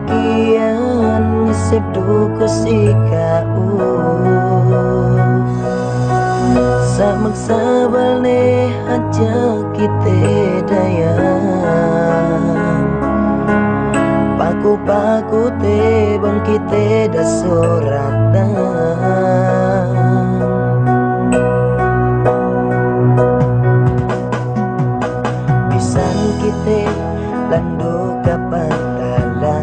kian nyisip duku si kau Samak sabal ne aja kita daya Paku-paku te bang kita dah suratan Pisan kita landu kapatala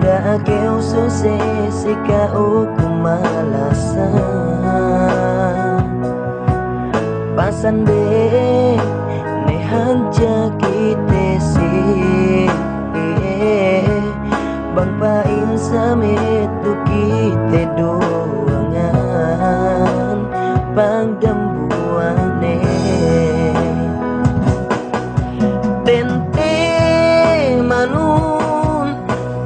Dah keu sukses si kau kumalasan Pasan be ne hanja kita si Bang pain samit tu kita doangan Bang dambuane Tente manun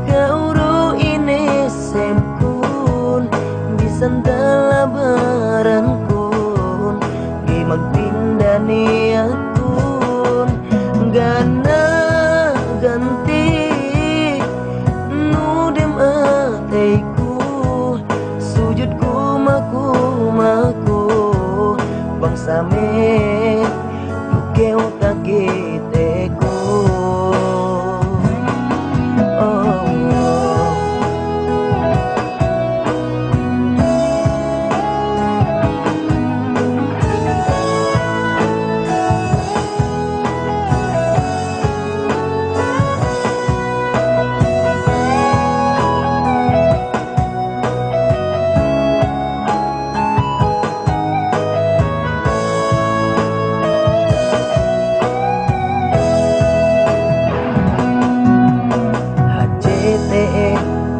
Kauru ini sempun Bisandala barankun Gimag pindah niatun Gana ganti Nudem ateiku Sujudku maku Bang same Keu takiteku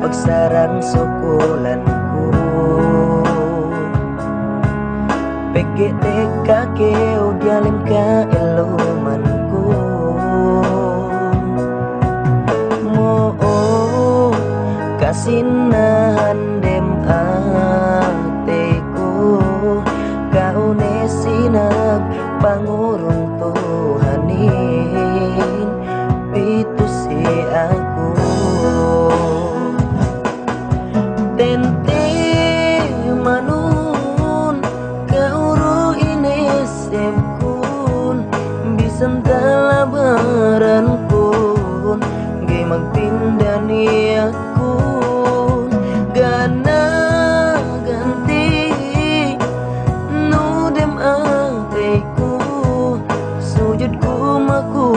Pagsaran sukulanku PGT kakeo dialim ka ilumanku Mo kasinahan dem ateku Kaune sinag pangurung Tuhanin Pitu si aku Tente manun Kauru ini sempun Bisantala barankun Gimag pindah niatku Gana ganti Nudem ateku Sujudku maku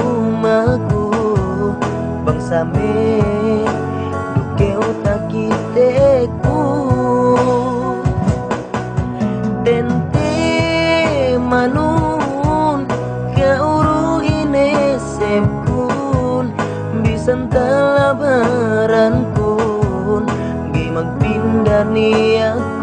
Bang same Dukeu takiteku Tente manun Kauru ini sempun Bisantala barankun Gimag pindah niat